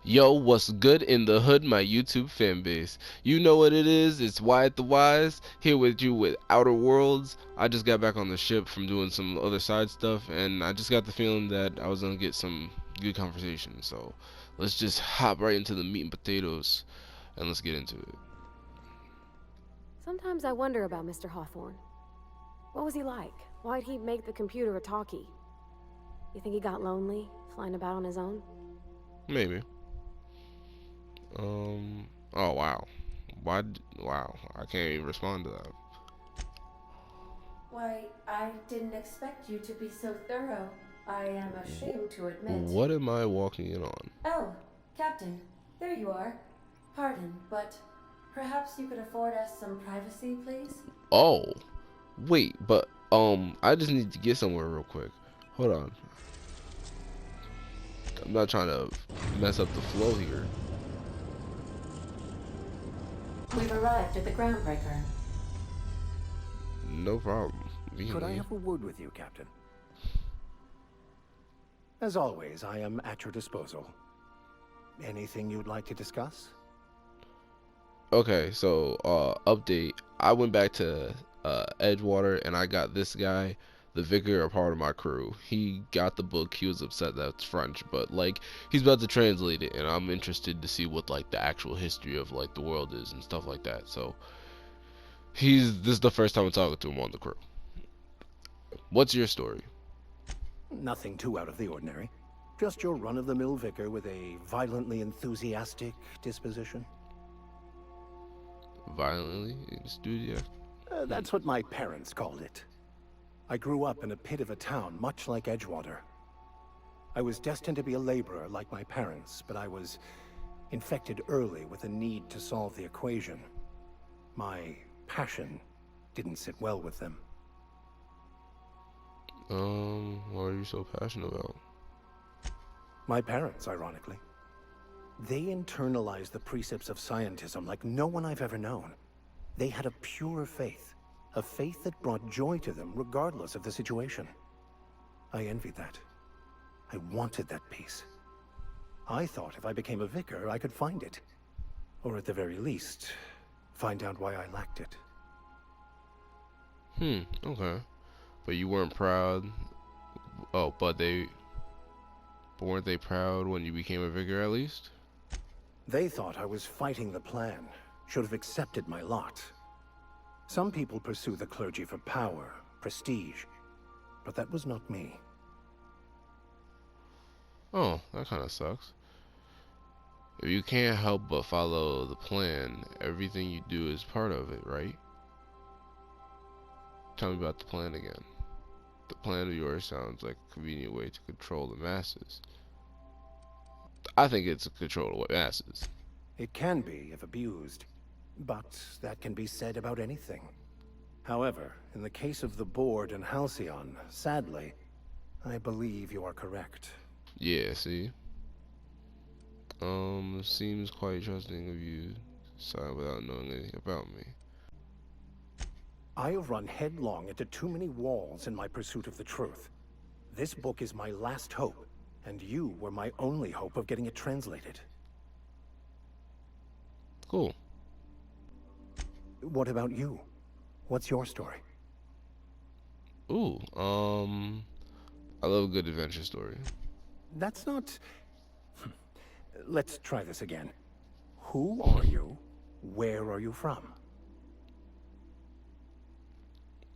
Yo, what's good in the hood, my YouTube fan base? You know what it is, it's Wyatt the Wise, here with you with Outer Worlds. I just got back on the ship from doing some other side stuff, and I just got the feeling that I was gonna get some good conversation, so let's just hop right into the meat and potatoes, and let's get into it. Sometimes I wonder about Mr. Hawthorne. What was he like? Why'd he make the computer a talkie? You think he got lonely, flying about on his own? Maybe. Oh wow. Wow, I can't even respond to that. Why, I didn't expect you to be so thorough. I am ashamed to admit. What am I walking in on? Oh, Captain, there you are. Pardon, but perhaps you could afford us some privacy, please? Oh, wait, but I just need to get somewhere real quick. Hold on. I'm not trying to mess up the flow here. We've arrived at the groundbreaker. No problem. Could I have a word with you, Captain? As always, I am at your disposal. Anything you'd like to discuss? Okay, so update. I went back to Edgewater and I got this guy, the Vicar, a part of my crew. He got the book. He was upset that it's French, but like he's about to translate it, and I'm interested to see what like the actual history of like the world is and stuff like that. So this is the first time I'm talking to him on the crew. What's your story? Nothing too out of the ordinary. Just your run-of-the-mill vicar with a violently enthusiastic disposition. Violently in the studio? That's what my parents called it. I grew up in a pit of a town, much like Edgewater. I was destined to be a laborer like my parents, but I was infected early with a need to solve the equation. My passion didn't sit well with them. What are you so passionate about? My parents, ironically. They internalized the precepts of scientism like no one I've ever known. They had a pure faith, a faith that brought joy to them regardless of the situation. I envied that. I wanted that peace. I thought if I became a vicar, I could find it. Or at the very least, find out why I lacked it. Okay. But you weren't proud. Oh, but weren't they proud when you became a vicar at least? They thought I was fighting the plan, should have accepted my lot. Some people pursue the clergy for power, prestige, but that was not me. Oh, that kind of sucks. If you can't help but follow the plan, everything you do is part of it, right? Tell me about the plan again. The plan of yours sounds like a convenient way to control the masses. I think it's a control the masses. It can be if abused, but that can be said about anything. However, in the case of the board and Halcyon, sadly, I believe you are correct. Yeah, see? Seems quite trusting of you to sign without knowing anything about me. I have run headlong into too many walls in my pursuit of the truth. This book is my last hope, and you were my only hope of getting it translated. Cool. What about you? What's your story? Ooh, I love a good adventure story. That's not... Let's try this again. Who are you? Where are you from?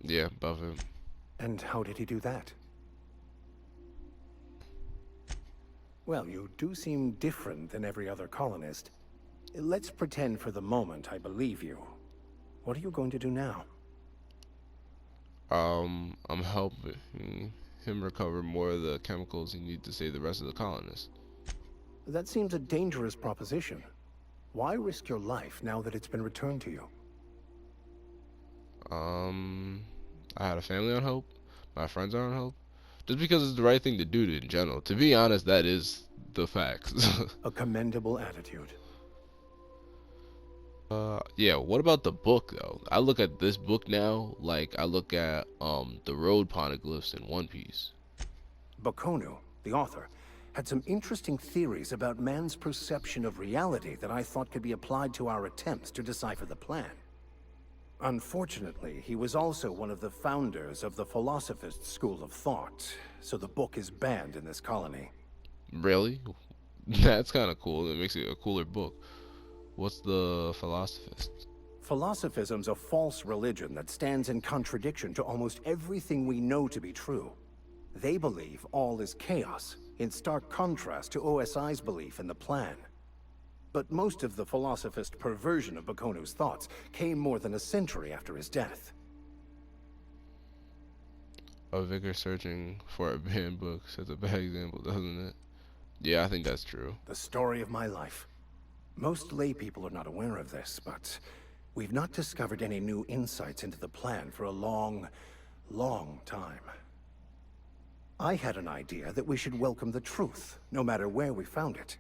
Yeah, Buffett. And how did he do that? Well, you do seem different than every other colonist. Let's pretend for the moment I believe you. What are you going to do now? I'm helping him recover more of the chemicals he needs to save the rest of the colonists. That seems a dangerous proposition. Why risk your life now that it's been returned to you? I had a family on hope. My friends are on hope. Just because it's the right thing to do in general. To be honest, that is the facts. A commendable attitude. Yeah, what about the book though? I look at this book now like I look at the road poneglyphs in One Piece. Bakonu, the author, had some interesting theories about man's perception of reality that I thought could be applied to our attempts to decipher the plan. Unfortunately, he was also one of the founders of the Philosophist school of thought, so the book is banned in this colony. Really? That's kind of cool. It makes it a cooler book. What's the Philosophist? Philosophism's a false religion that stands in contradiction to almost everything we know to be true. They believe all is chaos, in stark contrast to OSI's belief in the plan. But most of the Philosophist perversion of Bakonu's thoughts came more than a century after his death. A Vicar searching for a banned book sets a bad example, doesn't it? Yeah, I think that's true. The story of my life. Most lay people are not aware of this, but we've not discovered any new insights into the plan for a long, long time. I had an idea that we should welcome the truth, no matter where we found it.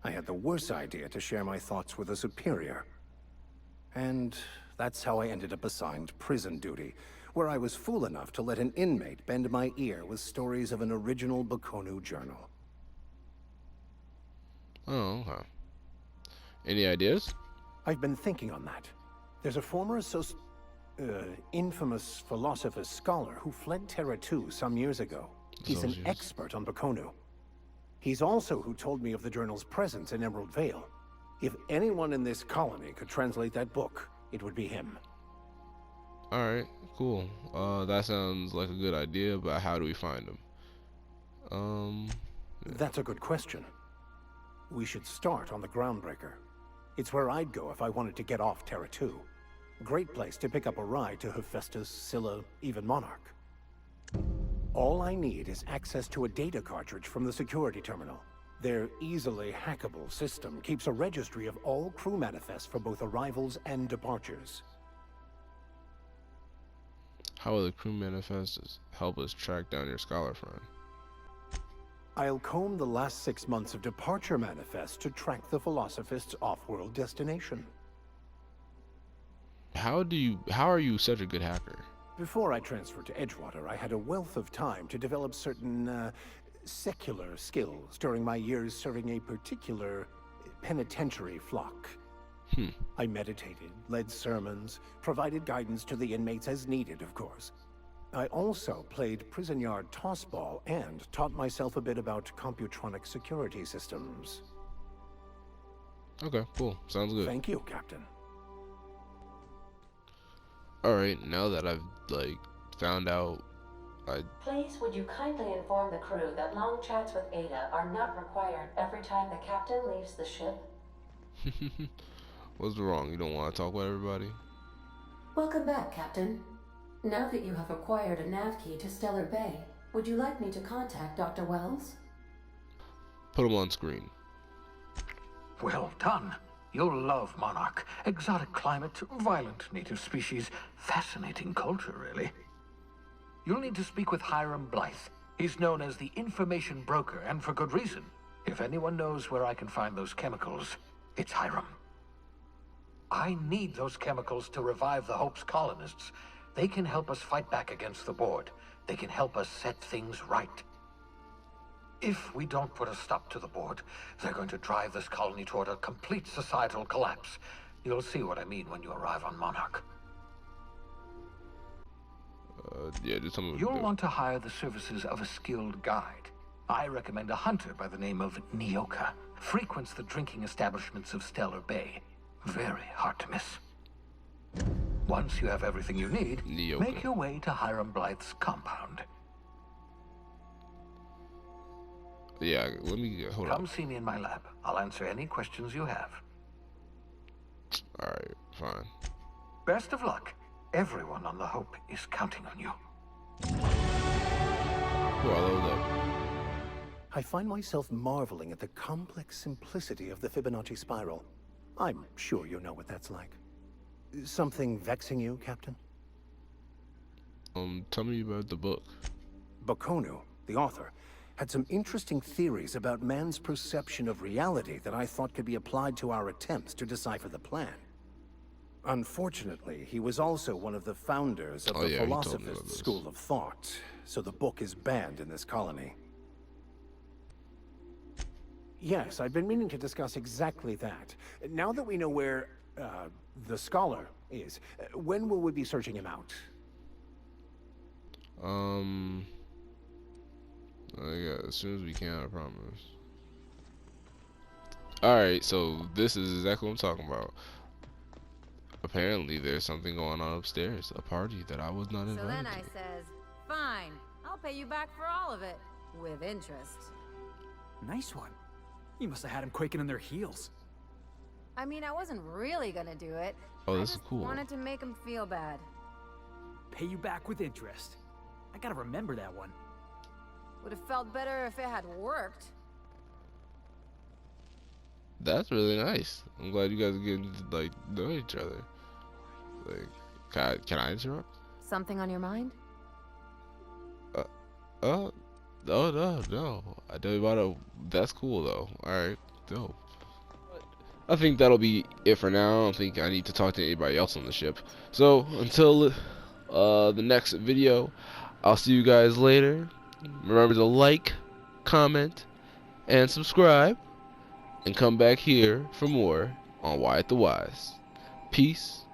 I had the worse idea to share my thoughts with a superior. And that's how I ended up assigned prison duty, where I was fool enough to let an inmate bend my ear with stories of an original Bakonu journal. Oh, okay. Any ideas? I've been thinking on that. There's a former infamous philosopher scholar who fled Terra 2 some years ago. He's an expert on Bakonu. He's also who told me of the journal's presence in Emerald Vale. If anyone in this colony could translate that book, it would be him. Alright, cool. That sounds like a good idea, but how do we find him? That's a good question. We should start on the Groundbreaker. It's where I'd go if I wanted to get off Terra 2. Great place to pick up a ride to Hephaestus, Scylla, even Monarch. All I need is access to a data cartridge from the security terminal. Their easily hackable system keeps a registry of all crew manifests for both arrivals and departures. How will the crew manifests help us track down your scholar friend? I'll comb the last 6 months of departure manifests to track the Philosophist's off-world destination. How are you such a good hacker? Before I transferred to Edgewater, I had a wealth of time to develop certain, secular skills during my years serving a particular penitentiary flock. I meditated, led sermons, provided guidance to the inmates as needed, of course. I also played prison yard tossball and taught myself a bit about computronic security systems. Okay, cool. Sounds good. Thank you, Captain. Alright, now that I've, found out, Please, would you kindly inform the crew that long chats with Ada are not required every time the captain leaves the ship? What's wrong? You don't want to talk with everybody? Welcome back, Captain. Now that you have acquired a nav key to Stellar Bay, would you like me to contact Dr. Wells? Put him on screen. Well done. You'll love Monarch. Exotic climate, violent native species, fascinating culture, really. You'll need to speak with Hiram Blythe. He's known as the information broker, and for good reason. If anyone knows where I can find those chemicals, it's Hiram. I need those chemicals to revive the Hope's colonists. They can help us fight back against the Board. They can help us set things right. If we don't put a stop to the Board, they're going to drive this colony toward a complete societal collapse. You'll see what I mean when you arrive on Monarch. Yeah, just tell me what to You'll do. want to hire the services of a skilled guide. I recommend a hunter by the name of Nyoka. Frequents the drinking establishments of Stellar Bay. Very hard to miss. Once you have everything you need, Nyoka. make your way to Hiram Blythe's compound. Yeah, let me hold Come on. see me in my lab. I'll answer any questions you have. Alright, fine. Best of luck. Everyone on the Hope is counting on you. Cool, I leveled up. I find myself marveling at the complex simplicity of the Fibonacci spiral. I'm sure you know what that's like. Something vexing you, Captain? Tell me about the book. Bakonu, the author, had some interesting theories about man's perception of reality that I thought could be applied to our attempts to decipher the plan. Unfortunately, he was also one of the founders of Oh, the yeah, he told me about Philosophist this. school of thought, so the book is banned in this colony. Yes, I've been meaning to discuss exactly that. Now that we know where, the scholar is, when will we be searching him out? Yeah, as soon as we can, I promise. Alright, so this is exactly what I'm talking about. Apparently, there's something going on upstairs. A party that I was not invited So then I to. says, fine, I'll pay you back for all of it. With interest. Nice one. You must have had him quaking in their heels. I mean, I wasn't really gonna do it. Oh, I this is just cool. wanted to make him feel bad. Pay you back with interest. I gotta remember that one. Would have felt better if it had worked. That's really nice. I'm glad you guys are getting to, like, know each other. Like, can I interrupt? Something on your mind? Oh, no. I tell you about it. That's cool, though. Alright, dope. I think that'll be it for now. I don't think I need to talk to anybody else on the ship. So, until the next video, I'll see you guys later. Remember to like, comment, and subscribe. And come back here for more on Wyatt the Wise. Peace.